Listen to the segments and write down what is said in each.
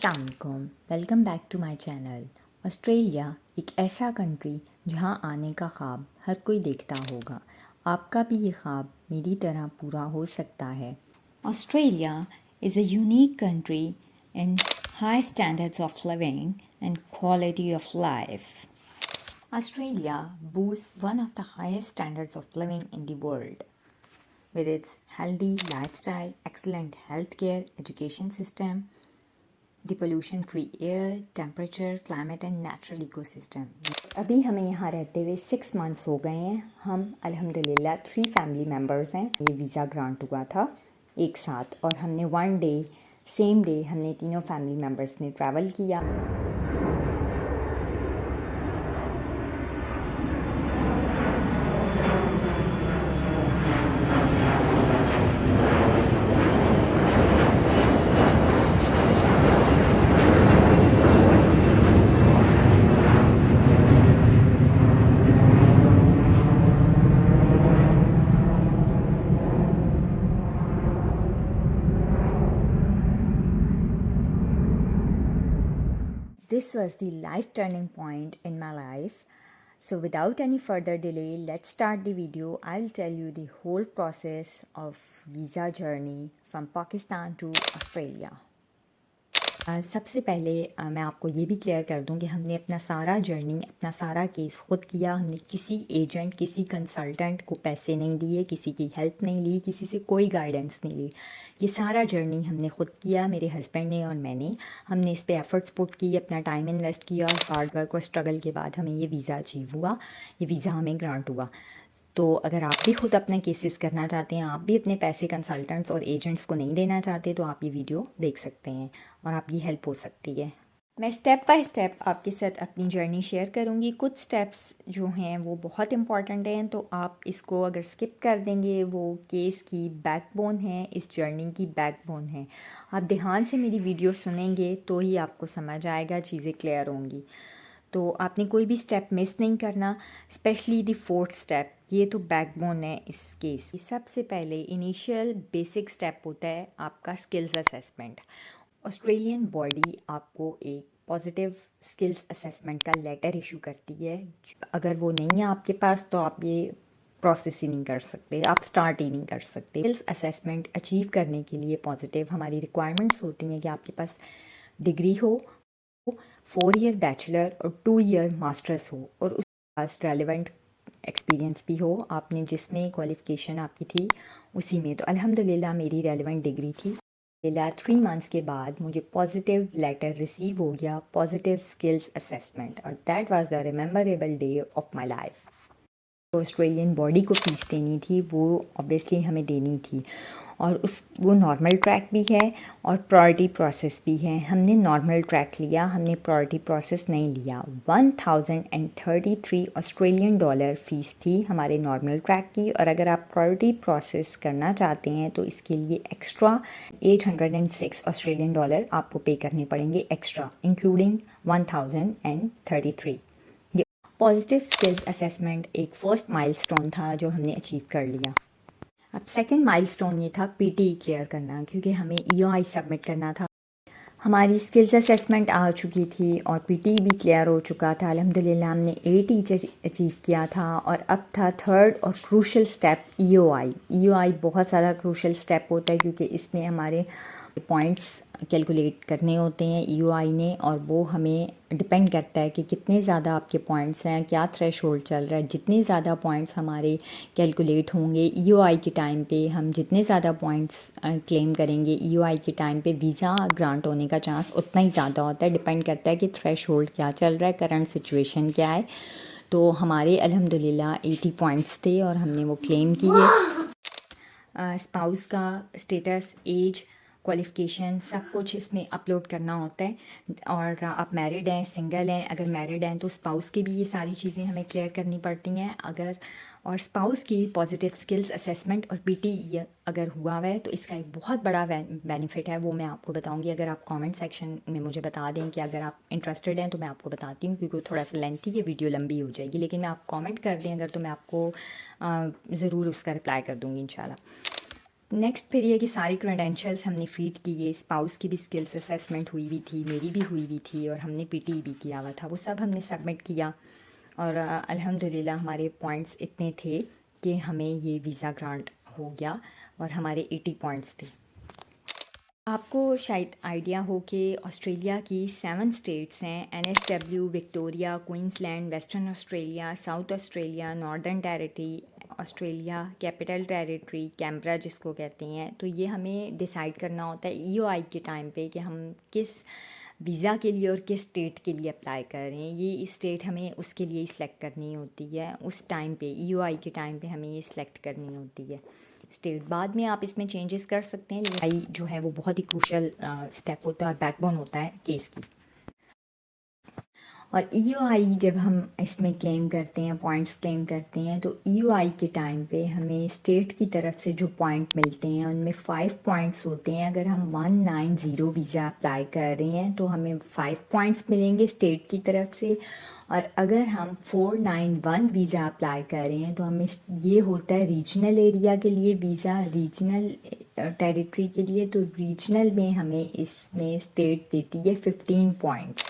अस्सलामुअलैकुम, welcome back to my channel. Australia एक ऐसा कंट्री जहां आने का ख्वाब हर कोई देखता होगा। आपका भी ये ख्वाब मेरी तरह पूरा हो सकता है। Australia is a unique country in high standards of living and quality of life. Australia boasts one of the highest standards of living in the world. With its healthy lifestyle, excellent healthcare, education system, the pollution-free air, temperature, climate and natural ecosystem. अभी हमें यहाँ रहते हुए 6 months हो गए हैं। हम अल्हम्दुलिल्लाह 3 फैमिली मेम्बर्स हैं। ये वीज़ा ग्रांट हुआ था एक साथ और हमने वन डे सेम डे हमने तीनों फैमिली मेम्बर्स ने ट्रैवल किया। This was the life turning point in my life. So without any further delay, let's start the video. I'll tell you the whole process of visa journey from Pakistan to Australia. सबसे पहले मैं आपको ये भी clear कर दूं कि हमने अपना सारा जर्नी अपना सारा केस ख़ुद किया। हमने किसी एजेंट किसी कंसल्टेंट को पैसे नहीं दिए, किसी की हेल्प नहीं ली, किसी से कोई गाइडेंस नहीं ली। ये सारा जर्नी हमने ख़ुद किया, मेरे हस्बैंड ने और मैंने। हमने इस पे एफर्ट्स पुट की, अपना टाइम इन्वेस्ट किया और हार्ड वर्क और स्ट्रगल के बाद हमें ये वीज़ा अचीव हुआ, ये वीज़ा हमें ग्रांट हुआ। तो अगर आप भी खुद अपने केसेस करना चाहते हैं, आप भी अपने पैसे कंसल्टेंट्स और एजेंट्स को नहीं देना चाहते, तो आप ये वीडियो देख सकते हैं और आपकी हेल्प हो सकती है। मैं स्टेप बाय स्टेप आपके साथ अपनी जर्नी शेयर करूँगी। कुछ स्टेप्स जो हैं वो बहुत इंपॉर्टेंट हैं, तो आप इसको अगर स्किप कर देंगे, वो केस की बैकबोन है, इस जर्नी की बैकबोन है। आप ध्यान से मेरी वीडियो सुनेंगे तो ही आपको समझ आएगा, चीज़ें क्लियर होंगी। तो आपने कोई भी स्टेप मिस नहीं करना, स्पेशली द फोर्थ स्टेप, ये तो बैकबोन है इस केस की। सबसे पहले इनिशियल बेसिक स्टेप होता है आपका स्किल्स असेसमेंट। ऑस्ट्रेलियन बॉडी आपको एक पॉजिटिव स्किल्स असेसमेंट का लेटर इशू करती है। अगर वो नहीं है आपके पास तो आप ये प्रोसेस ही नहीं कर सकते, आप स्टार्ट ही नहीं कर सकते। स्किल्स असेसमेंट अचीव करने के लिए पॉजिटिव हमारी रिक्वायरमेंट्स होती हैं कि आपके पास डिग्री हो, 4 ईयर बैचलर और 2 ईयर मास्टर्स हो और उसके पास रेलिवेंट एक्सपीरियंस भी हो, आपने जिसमें क्वालिफ़िकेशन आपकी थी उसी में। तो अल्हम्दुलिल्लाह मेरी रेलिवेंट डिग्री थी। 3 मंथ्स के बाद मुझे पॉजिटिव लेटर रिसीव हो गया, पॉजिटिव स्किल्स असेसमेंट, और that was the rememberable day of my life. तो ऑस्ट्रेलियन बॉडी को फ़ीस देनी थी, वो ऑब्वियसली हमें देनी थी, और वो नॉर्मल ट्रैक भी है और प्रायोरिटी प्रोसेस भी है। हमने नॉर्मल ट्रैक लिया, हमने प्रायोरिटी प्रोसेस नहीं लिया। 1033 ऑस्ट्रेलियन डॉलर फ़ीस थी हमारे नॉर्मल ट्रैक की, और अगर आप प्रायोरिटी प्रोसेस करना चाहते हैं तो इसके लिए एक्स्ट्रा 806 ऑस्ट्रेलियन डॉलर आपको पे करने पड़ेंगे extra, including 1033। Positive skills assessment एक फर्स्ट माइलस्टोन था जो हमने अचीव कर लिया। अब सेकंड माइलस्टोन ये था पीटी क्लियर करना, क्योंकि हमें ईओआई सबमिट करना था। हमारी स्किल्स असेसमेंट आ चुकी थी और पीटी भी क्लियर हो चुका था। अल्हम्दुलिल्लाह हमने 8 ईच अचीव किया था, और अब था थर्ड और क्रूशल स्टेप ईओआई। ईओआई बहुत ज़्यादा क्रूशल स्टेप होता है, क्योंकि इसमें हमारे पॉइंट्स कैलकुलेट करने होते हैं ईओआई ने, और वो हमें डिपेंड करता है कि कितने ज़्यादा आपके पॉइंट्स हैं, क्या थ्रेशोल्ड चल रहा है। जितने ज़्यादा पॉइंट्स हमारे कैलकुलेट होंगे ईओआई के टाइम पे, हम जितने ज़्यादा पॉइंट्स क्लेम करेंगे ईओआई के टाइम पे, वीज़ा ग्रांट होने का चांस उतना ही ज़्यादा होता है। डिपेंड करता है कि थ्रेशोल्ड क्या चल रहा है, करंट सिचुएशन क्या है। तो हमारे अल्हम्दुलिल्लाह 80 पॉइंट्स थे और हमने वो क्लेम किए। स्पाउस का स्टेटस, एज, क्वालिफ़िकेशन सब कुछ इसमें अपलोड करना होता है। और आप मैरिड हैं, सिंगल हैं, अगर मैरिड हैं तो स्पाउस की भी ये सारी चीज़ें हमें क्लियर करनी पड़ती हैं। अगर और स्पाउस की पॉजिटिव स्किल्स असेसमेंट और पीटी अगर हुआ हुआ है तो इसका एक बहुत बड़ा बेनिफिट है, वो मैं आपको बताऊंगी। अगर आप कमेंट सेक्शन में मुझे बता दें कि अगर आप इंटरेस्टेड हैं तो मैं आपको बताती हूँ, क्योंकि थोड़ा सा लेंथी ये वीडियो लंबी हो जाएगी, लेकिन आप कमेंट कर दें अगर, तो मैं आपको ज़रूर उसका रिप्लाई कर दूँगी इंशाल्लाह। नेक्स्ट फिर ये कि सारी क्रेडेंशियल्स हमने फीड किए, स्पाउस की भी स्किल्स असेसमेंट हुई हुई थी, मेरी भी हुई हुई थी, और हमने पीटी भी किया हुआ था, वो सब हमने सबमिट किया। और अल्हम्दुलिल्लाह हमारे पॉइंट्स इतने थे कि हमें ये वीज़ा ग्रांट हो गया, और हमारे 80 पॉइंट्स थे। आपको शायद आइडिया हो कि ऑस्ट्रेलिया की 7 स्टेट्स हैं, NSW, Victoria, Queensland, western Australia, south Australia, northern territory, Australia capital territory, Canberra जिसको कहते हैं। तो ये हमें डिसाइड करना होता है EOI के टाइम पे कि हम किस वीज़ा के लिए और किस स्टेट के लिए अप्लाई कर रहे हैं। ये स्टेट हमें उसके लिए सिलेक्ट करनी होती है उस टाइम पे, EOI के टाइम पे हमें ये सिलेक्ट करनी होती है स्टेट। बाद में आप इसमें चेंजेस कर सकते हैं, लेकिन EOI जो है वो बहुत ही क्रूशल स्टेप होता है और बैकबोन होता है केस की। और EOI जब हम इसमें क्लेम करते हैं, पॉइंट्स क्लेम करते हैं, तो EOI के टाइम पे हमें स्टेट की तरफ से जो पॉइंट मिलते हैं उनमें 5 पॉइंट्स होते हैं। अगर हम 190 वीज़ा अप्लाई कर रहे हैं तो हमें 5 पॉइंट्स मिलेंगे स्टेट की तरफ से, और अगर हम 491 वीज़ा अप्लाई कर रहे हैं तो हमें ये होता है रीजनल एरिया के लिए वीज़ा, रीजनल टेरिटरी के लिए। तो रीजनल में हमें इसमें स्टेट देती है 15 पॉइंट्स।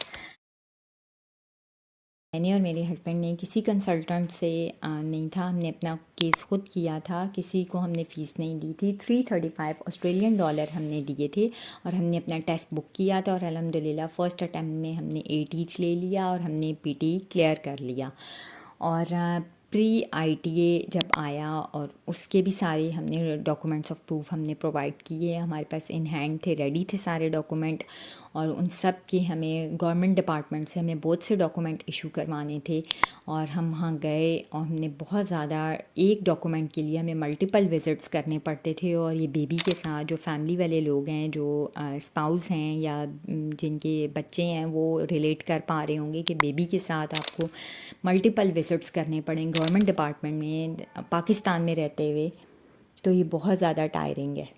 मैंने और मेरे हस्बैंड ने किसी कंसल्टेंट से नहीं था, हमने अपना केस खुद किया था, किसी को हमने फ़ीस नहीं दी थी। 335 ऑस्ट्रेलियन डॉलर हमने दिए थे, और हमने अपना टेस्ट बुक किया था, और अल्हम्दुलिल्लाह फ़र्स्ट अटैम्प्ट में हमने 8 ईच ले लिया और हमने पीटी क्लियर कर लिया। और प्री ITA जब आया और उसके भी सारे हमने डॉक्यूमेंट्स ऑफ प्रूफ हमने प्रोवाइड किए, हमारे पास इन हैंड थे, रेडी थे सारे डॉक्यूमेंट, और उन सब के हमें गवर्नमेंट डिपार्टमेंट से हमें बहुत से डॉक्यूमेंट इशू करवाने थे। और हम वहाँ गए और हमने बहुत ज़्यादा, एक डॉक्यूमेंट के लिए हमें मल्टीपल विज़िट्स करने पड़ते थे। और ये बेबी के साथ जो फैमिली वाले लोग हैं, जो स्पाउस हैं या जिनके बच्चे हैं, वो रिलेट कर पा रहे होंगे कि बेबी के साथ आपको मल्टीपल विज़िट्स करने पड़े गवर्नमेंट डिपार्टमेंट में पाकिस्तान में रहते हुए, तो ये बहुत ज़्यादा टायरिंग है।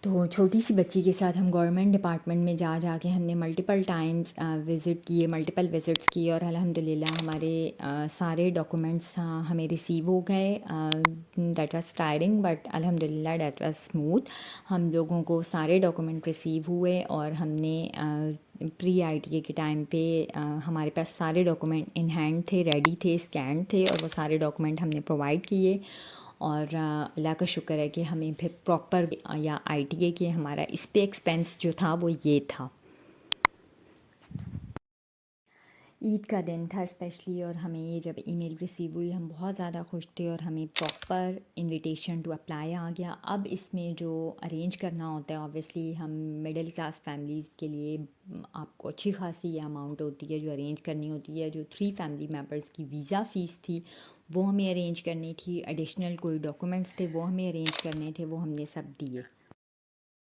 तो छोटी सी बच्ची के साथ हम गवर्नमेंट डिपार्टमेंट में जा के हमने मल्टीपल टाइम्स विज़िट किए, मल्टीपल विज़िट्स किए, और अल्हम्दुलिल्लाह हमारे सारे डॉक्यूमेंट्स हमें रिसीव हो गए। दैट वाज टायरिंग बट अल्हम्दुलिल्लाह दैट वाज स्मूथ। हम लोगों को सारे डॉक्यूमेंट रिसीव हुए, और हमने प्री ITA के टाइम पे हमारे पास सारे डॉक्यूमेंट इन हैंड थे, रेडी थे, स्कैन थे, और वो सारे डॉक्यूमेंट हमने प्रोवाइड किए। और अल्लाह का शुक्र है कि हमें फिर प्रॉपर या ITA के हमारा इस पे एक्सपेंस जो था वो ये था। ईद का दिन था स्पेशली, और हमें ये जब ईमेल रिसीव हुई हम बहुत ज़्यादा खुश थे, और हमें प्रॉपर इनविटेशन टू अप्लाई आ गया। अब इसमें जो अरेंज करना होता है, ऑब्वियसली हम मिडिल क्लास फैमिलीज़ के लिए आपको अच्छी खासी ये अमाउंट होती है जो अरेंज करनी होती है। जो 3 फैमिली मेम्बर्स की वीज़ा फ़ीस थी वो हमें अरेंज करनी थी, एडिशनल कोई डॉक्यूमेंट्स थे वो हमें अरेंज करने थे, वो हमने सब दिए।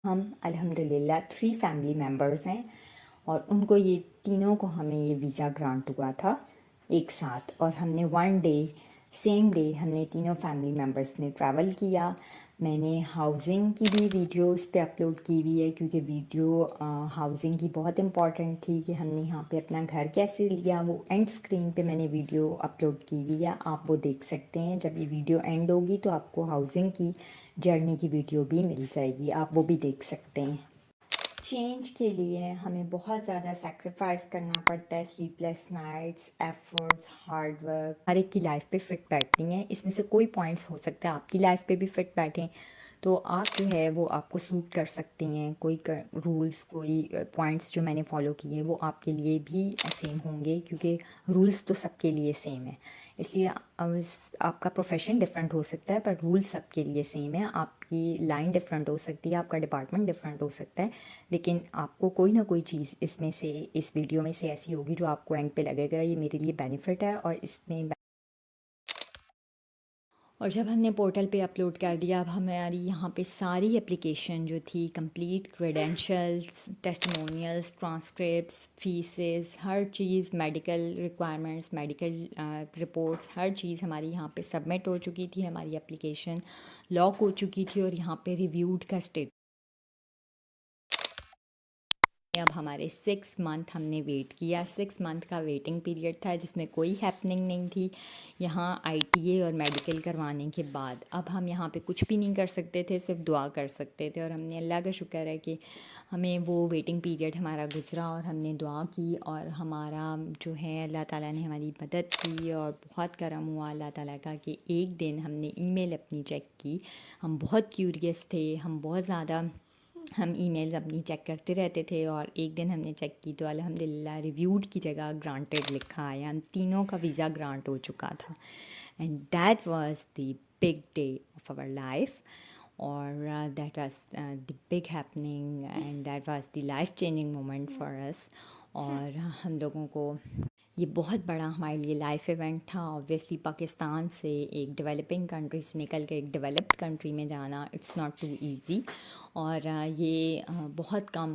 हम अल्हम्दुलिल्लाह 3 फैमिली मेम्बर्स हैं, और उनको ये तीनों को हमें ये वीज़ा ग्रांट हुआ था एक साथ। और हमने 1 डे, सेम डे हमने तीनों फैमिली मेम्बर्स ने ट्रैवल किया। मैंने हाउसिंग की भी वीडियो इस पे अपलोड की हुई है, क्योंकि वीडियो हाउसिंग की बहुत इम्पॉर्टेंट थी कि हमने यहाँ पे अपना घर कैसे लिया। वो एंड स्क्रीन पे मैंने वीडियो अपलोड की हुई है, आप वो देख सकते हैं। जब ये वीडियो एंड होगी तो आपको हाउसिंग की जर्नी की वीडियो भी मिल जाएगी, आप वो भी देख सकते हैं। चेंज के लिए हमें बहुत ज़्यादा सेक्रीफाइस करना पड़ता है, sleepless nights, efforts, hard work हर एक की लाइफ पे फिट बैठती हैं। इसमें से कोई पॉइंट्स हो सकता है आपकी लाइफ पे भी फिट बैठें, तो आप जो है वो आपको सूट कर सकती हैं। कोई रूल्स, कोई पॉइंट्स जो मैंने फॉलो किए वो आपके लिए भी सेम होंगे, क्योंकि रूल्स तो सबके लिए सेम है। इसलिए आपका प्रोफेशन डिफरेंट हो सकता है पर रूल सबके लिए सेम है। आपकी लाइन डिफरेंट हो सकती है, आपका डिपार्टमेंट डिफरेंट हो सकता है, लेकिन आपको कोई ना कोई चीज़ इसमें से, इस वीडियो में से ऐसी होगी जो आपको एंड पे लगेगा ये मेरे लिए बेनिफिट है। और जब हमने पोर्टल पे अपलोड कर दिया, अब हमारी यहाँ पे सारी एप्लीकेशन जो थी complete, credentials, testimonials, transcripts, fees, हर चीज़, मेडिकल रिक्वायरमेंट्स, मेडिकल रिपोर्ट्स, हर चीज़ हमारी यहाँ पे सबमिट हो चुकी थी। हमारी एप्लीकेशन लॉक हो चुकी थी, और यहाँ पे रिव्यूड का स्टेट अब हमारे 6 मंथ हमने वेट किया। 6 मंथ का वेटिंग पीरियड था जिसमें कोई हैपनिंग नहीं थी यहाँ आईटीए और मेडिकल करवाने के बाद। अब हम यहाँ पे कुछ भी नहीं कर सकते थे, सिर्फ दुआ कर सकते थे। और हमने अल्लाह का शुक्र है कि हमें वो वेटिंग पीरियड हमारा गुज़रा और हमने दुआ की और हमारा जो है अल्लाह ताला ने हमारी मदद की और बहुत करम हुआ अल्लाह ताला का कि एक दिन हमने ईमेल अपनी चेक की। हम बहुत क्यूरियस थे, हम ईमेल्स अपनी चेक करते रहते थे और एक दिन हमने चेक की तो अल्हम्दुलिल्लाह रिव्यूड की जगह ग्रांटेड लिखा आया। हम तीनों का वीज़ा ग्रांट हो चुका था and that was the big day of our life. और that was the big happening and that was the life changing moment for us. और हम लोगों को ये बहुत बड़ा हमारे लिए लाइफ इवेंट था। ऑब्वियसली पाकिस्तान से एक डेवलपिंग कंट्री से निकल के एक डेवलप्ड कंट्री में जाना इट्स नॉट टू इजी। और ये बहुत कम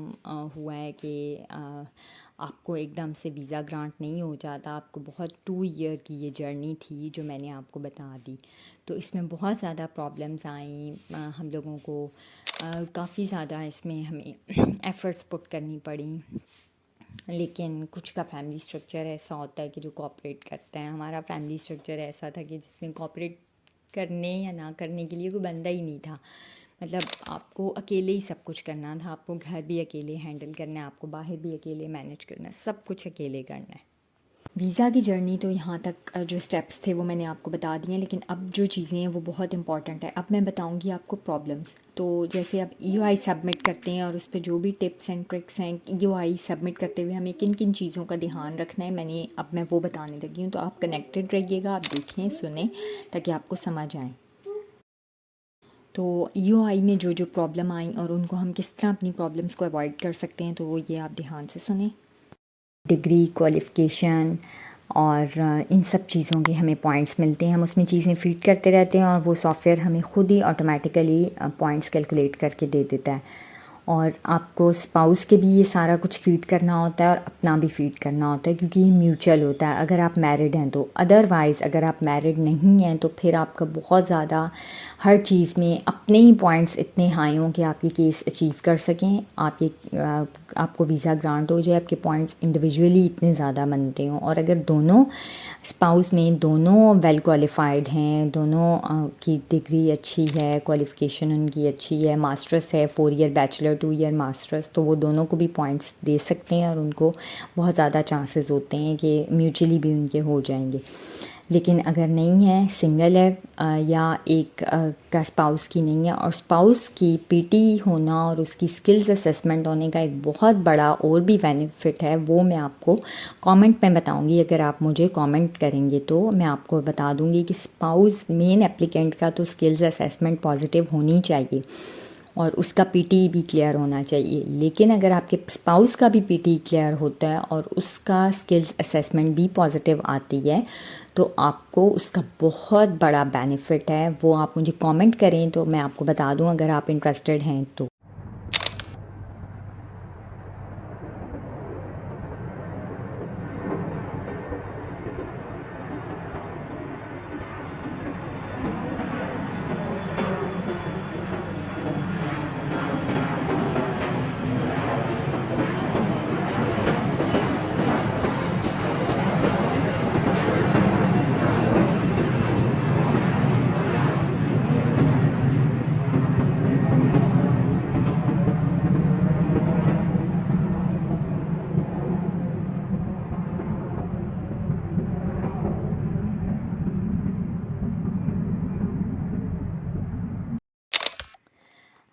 हुआ है कि आपको एकदम से वीज़ा ग्रांट नहीं हो जाता। आपको बहुत 2 ईयर की ये जर्नी थी जो मैंने आपको बता दी। तो इसमें बहुत ज़्यादा प्रॉब्लम्स आई हम लोगों को, काफ़ी ज़्यादा इसमें हमें एफ़र्ट्स पुट करनी पड़ी। लेकिन कुछ का फैमिली स्ट्रक्चर ऐसा होता है कि जो कोऑपरेट करता है। हमारा फैमिली स्ट्रक्चर ऐसा था कि जिसमें कोऑपरेट करने या ना करने के लिए कोई बंदा ही नहीं था। मतलब आपको अकेले ही सब कुछ करना था, आपको घर भी अकेले हैंडल करना है, आपको बाहर भी अकेले मैनेज करना है, सब कुछ अकेले करना है। वीज़ा की जर्नी तो यहाँ तक जो स्टेप्स थे वो मैंने आपको बता दिए हैं, लेकिन अब जो चीज़ें हैं वो बहुत इंपॉर्टेंट है। अब मैं बताऊँगी आपको प्रॉब्लम्स। तो जैसे आप ईओआई सबमिट करते हैं और उस पर जो भी टिप्स एंड ट्रिक्स हैं ईओआई सबमिट करते हुए हमें किन किन चीज़ों का ध्यान रखना है अब मैं वो बताने लगी हूँ। तो आप कनेक्टेड रहिएगा, आप देखें सुने ताकि आपको समझ आए। तो ईओआई में जो जो प्रॉब्लम आई और उनको हम किस तरह अपनी प्रॉब्लम्स को अवॉइड कर सकते हैं, तो वो ये आप ध्यान से सुने। डिग्री, क्वालिफ़िकेशन और इन सब चीज़ों के हमें पॉइंट्स मिलते हैं। हम उसमें चीज़ें फ़ीड करते रहते हैं और वो सॉफ्टवेयर हमें खुद ही ऑटोमेटिकली पॉइंट्स कैलकुलेट करके दे देता है। और आपको स्पाउस के भी ये सारा कुछ फ़ीड करना होता है और अपना भी फ़ीड करना होता है क्योंकि ये म्यूचुअल होता है अगर आप मैरिड हैं तो। अदरवाइज़ अगर आप मैरिड नहीं हैं तो फिर आपका बहुत ज़्यादा हर चीज़ में अपने ही पॉइंट्स इतने हाई हों कि आप ये केस अचीव कर सकें, आपको वीज़ा ग्रांट हो जाए, आपके पॉइंट्स इंडिविजुअली इतने ज़्यादा बनते हों। और अगर दोनों स्पाउस में दोनों वेल क्वालिफाइड हैं, दोनों की डिग्री अच्छी है, क्वालिफ़िकेशन उनकी अच्छी है, मास्टर्स है 4 ईयर बैचलर 2 ईयर मास्टर्स, तो वो दोनों को भी पॉइंट्स दे सकते हैं और उनको बहुत ज़्यादा चांसेस होते हैं कि म्यूचुअली भी उनके हो जाएंगे। लेकिन अगर नहीं है, सिंगल है या एक का स्पाउस की नहीं है, और स्पाउस की पीटी होना और उसकी स्किल्स असेसमेंट होने का एक बहुत बड़ा और भी बेनिफिट है, वो मैं आपको कमेंट में बताऊंगी। अगर आप मुझे कमेंट करेंगे तो मैं आपको बता दूंगी कि स्पाउस मेन एप्लीकेंट का तो स्किल्स असेसमेंट पॉजिटिव होनी चाहिए और उसका पीटी भी क्लियर होना चाहिए। लेकिन अगर आपके स्पाउस का भी पीटी क्लियर होता है और उसका स्किल्स असेसमेंट भी पॉजिटिव आती है तो आपको उसका बहुत बड़ा बेनिफिट है। वो आप मुझे कमेंट करें तो मैं आपको बता दूं अगर आप इंटरेस्टेड हैं तो।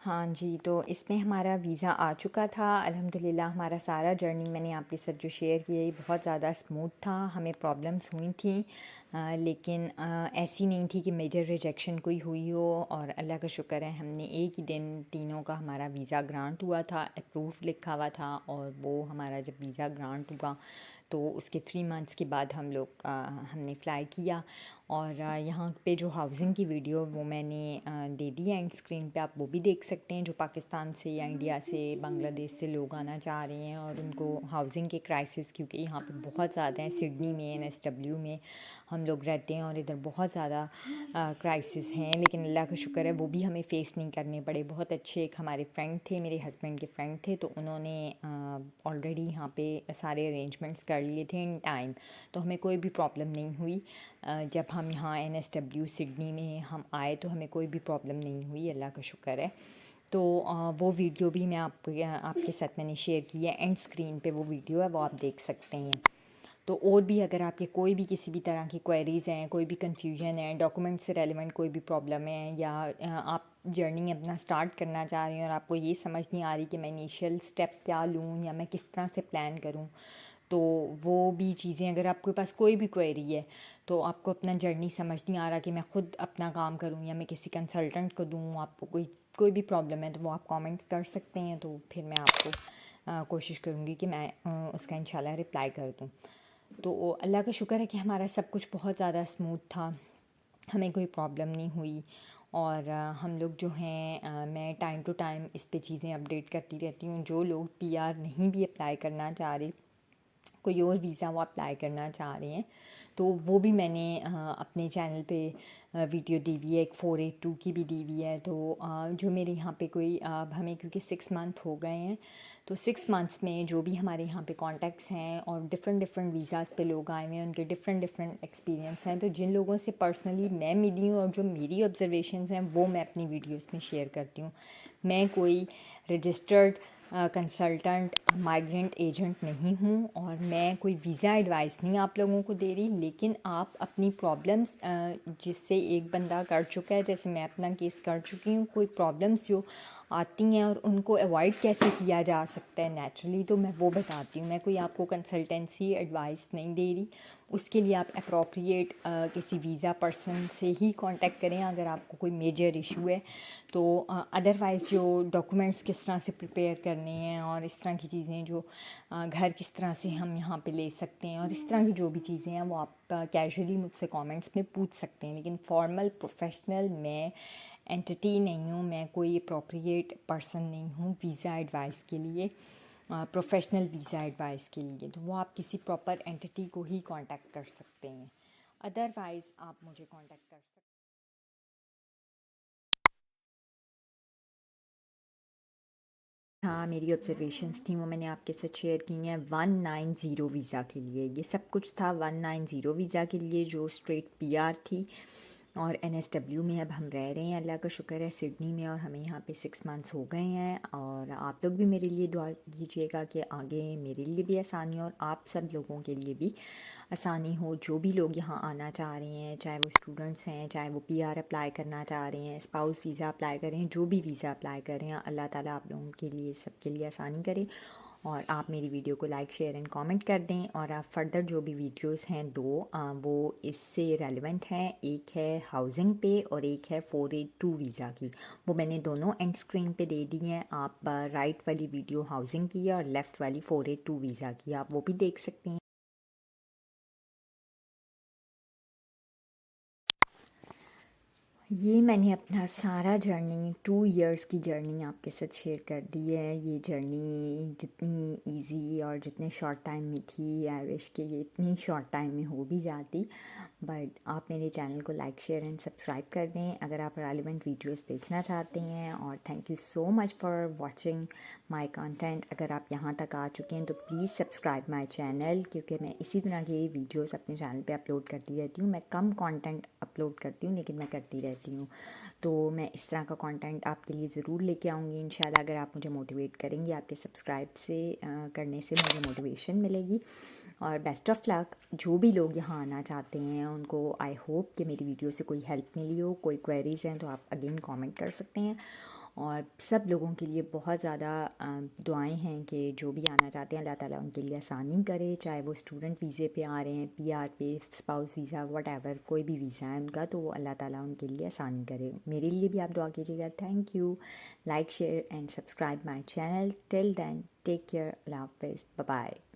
हाँ जी, तो इसमें हमारा वीज़ा आ चुका था अल्हम्दुलिल्लाह। हमारा सारा जर्नी मैंने आपके साथ जो शेयर किया ये बहुत ज़्यादा स्मूथ था। हमें प्रॉब्लम्स हुई थी लेकिन ऐसी नहीं थी कि मेजर रिजेक्शन कोई हुई हो। और अल्लाह का शुक्र है हमने एक ही दिन तीनों का हमारा वीज़ा ग्रांट हुआ था, अप्रूव लिखा हुआ था। और वो हमारा जब वीज़ा ग्रांट हुआ तो उसके 3 मंथ्स के बाद हमने फ़्लाई किया और यहाँ पे जो हाउसिंग की वीडियो वो मैंने दे दी है एंड स्क्रीन पे, आप वो भी देख सकते हैं जो पाकिस्तान से या इंडिया से बांग्लादेश से लोग आना चाह रहे हैं और उनको हाउसिंग के क्राइसिस, क्योंकि यहाँ पे बहुत ज़्यादा हैं, सिडनी में NSW में हम लोग रहते हैं और इधर बहुत ज़्यादा क्राइसिस हैं, लेकिन अल्लाह का शुक्र है वो भी हमें फ़ेस नहीं करने पड़े। बहुत अच्छे एक हमारे फ्रेंड थे, मेरे हस्बैंड के फ्रेंड थे, तो उन्होंने ऑलरेडी यहाँ पे सारे अरेंजमेंट्स कर लिए थे इन टाइम, तो हमें कोई भी प्रॉब्लम नहीं हुई। जब हम यहाँ NSW सिडनी में हम आए तो हमें कोई भी प्रॉब्लम नहीं हुई, अल्लाह का शुक्र है। तो वो वीडियो भी मैं आपके साथ मैंने शेयर की है, एंड स्क्रीन पे वो वीडियो है, वो आप देख सकते हैं। तो और भी अगर आपके कोई भी किसी भी तरह की क्वेरीज़ हैं, कोई भी कन्फ्यूजन है, डॉक्यूमेंट से रेलिवेंट कोई भी प्रॉब्लम है, या आप जर्नी अपना स्टार्ट करना चाह रही हैं और आपको ये समझ नहीं आ रही कि मैं इनिशियल स्टेप क्या लूँ या मैं किस तरह से प्लान करूँ, तो वो भी चीज़ें, अगर आपके पास कोई भी क्वेरी है तो आपको अपना जर्नी समझ नहीं आ रहा कि मैं ख़ुद अपना काम करूं या मैं किसी कंसल्टेंट को दूं, आपको कोई कोई भी प्रॉब्लम है तो वो आप कमेंट्स कर सकते हैं, तो फिर मैं आपको कोशिश करूंगी कि मैं उसका इंशाल्लाह रिप्लाई कर दूं। तो अल्लाह का शुक्र है कि हमारा सब कुछ बहुत ज़्यादा स्मूथ था, हमें कोई प्रॉब्लम नहीं हुई। और हम लोग जो हैं, मैं टाइम टू टाइम इस पे चीज़ें अपडेट करती रहती हूँ। जो लोग PR नहीं भी अप्लाई करना चाह रहे, कोई और वीज़ा वो अप्लाई करना चाह रहे हैं, तो वो भी मैंने अपने चैनल पे वीडियो दी हुई है, एक 482 की भी दी हुई है। तो जो मेरे यहाँ पे कोई हमें क्योंकि 6 मंथ हो गए हैं, तो 6 मंथ्स में जो भी हमारे यहाँ पे कॉन्टैक्ट्स हैं और डिफरेंट वीज़ाज़ पे लोग आए हुए हैं, उनके डिफरेंट एक्सपीरियंस हैं, तो जिन लोगों से पर्सनली मैं मिली हूँ और जो मेरी ऑब्जर्वेशंस हैं वो मैं अपनी वीडियोस में शेयर करती हूँ। मैं कोई रजिस्टर्ड कंसल्टेंट माइग्रेंट एजेंट नहीं हूँ और मैं कोई वीज़ा एडवाइस नहीं आप लोगों को दे रही, लेकिन आप अपनी प्रॉब्लम्स जिससे एक बंदा कर चुका है, जैसे मैं अपना केस कर चुकी हूँ, कोई प्रॉब्लम्स जो आती हैं और उनको अवॉइड कैसे किया जा सकता है नेचुरली, तो मैं वो बताती हूँ। मैं कोई आपको कंसल्टेंसी एडवाइस नहीं दे रही, उसके लिए आप अप्रोप्रिएट किसी वीज़ा पर्सन से ही कांटेक्ट करें अगर आपको कोई मेजर इशू है। तो अदरवाइज़ जो डॉक्यूमेंट्स किस तरह से प्रिपेयर करने हैं और इस तरह की चीज़ें, जो घर किस तरह से हम यहाँ पे ले सकते हैं और इस तरह की जो भी चीज़ें हैं, वो आप कैजुअली मुझसे कमेंट्स में पूछ सकते हैं। लेकिन फॉर्मल प्रोफेशनल मैं एंटिटी नहीं हूँ, मैं कोई अप्रोप्रिएट पर्सन नहीं हूँ वीज़ा एडवाइस के लिए, प्रोफेशनल वीज़ा एडवाइस के लिए। तो वो आप किसी प्रॉपर एंटिटी को ही कांटेक्ट कर सकते हैं, अदरवाइज़ आप मुझे कांटेक्ट कर सकते हैं। हाँ, मेरी ऑब्जर्वेशंस थी वो मैंने आपके साथ शेयर की हैं 190 वीज़ा के लिए। ये सब कुछ था 190 वीज़ा के लिए, जो स्ट्रेट PR थी और NSW में अब हम रह रहे हैं, अल्लाह का शुक्र है, सिडनी में, और हमें यहाँ पे 6 मंथ्स हो गए हैं। और आप लोग भी मेरे लिए दुआ कीजिएगा कि आगे मेरे लिए भी आसानी हो और आप सब लोगों के लिए भी आसानी हो, जो भी लोग यहाँ आना चाह रहे हैं, चाहे वो स्टूडेंट्स हैं, चाहे वो PR अप्लाई करना चाह रहे हैं, स्पाउस वीज़ा अप्लाई कर रहे हैं, जो भी वीज़ा अप्लाई कर रहे हैं, अल्लाह ताला आप लोगों के लिए सबके लिए आसानी करे। और आप मेरी वीडियो को लाइक शेयर एंड कमेंट कर दें। और आप फर्दर जो भी वीडियोस हैं वो इससे रेलिवेंट हैं, एक है हाउसिंग पे और एक है 482 वीज़ा की, वो मैंने दोनों एंड स्क्रीन पे दे दी हैं। आप राइट वाली वीडियो हाउसिंग की है और लेफ़्ट वाली 482 वीज़ा की, आप वो भी देख सकते हैं। ये मैंने अपना सारा जर्नी 2 इयर्स की जर्नी आपके साथ शेयर कर दी है। ये जर्नी जितनी इजी और जितने शॉर्ट टाइम में थी, आई विश कि ये इतनी शॉर्ट टाइम में हो भी जाती, बट आप मेरे चैनल को लाइक शेयर एंड सब्सक्राइब कर दें अगर आप रेलिवेंट वीडियोस देखना चाहते हैं। और thank you so much for watching my content. अगर आप यहाँ तक आ चुके हैं तो प्लीज़ सब्सक्राइब माय चैनल, क्योंकि मैं इसी तरह के वीडियोस अपने चैनल पे अपलोड करती रहती हूँ। मैं कम कंटेंट अपलोड करती हूँ, लेकिन मैं करती रहती हूँ, तो मैं इस तरह का कंटेंट आपके लिए ज़रूर लेके आऊँगी इंशाल्लाह। अगर आप मुझे मोटिवेट करेंगे, आपके सब्सक्राइब से करने से मुझे मोटिवेशन मिलेगी। और बेस्ट ऑफ लक, जो भी लोग यहाँ आना चाहते हैं उनको आई होप कि मेरी वीडियो से कोई हेल्प मिली हो। कोई क्वेरीज़ हैं तो आप अगेन कमेंट कर सकते हैं। और सब लोगों के लिए बहुत ज़्यादा दुआएं हैं कि जो भी आना चाहते हैं अल्लाह ताला उनके लिए आसानी करे, चाहे वो स्टूडेंट वीज़े पे आ रहे हैं, PR पे, स्पाउस वीज़ा, व्हाटएवर कोई भी वीज़ा है उनका, तो वो अल्लाह ताला उनके लिए आसानी करे। मेरे लिए भी आप दुआ कीजिएगा। Thank you. Like share and subscribe my channel. Till then take care. अल्लाह हाफिज़। Bye bye.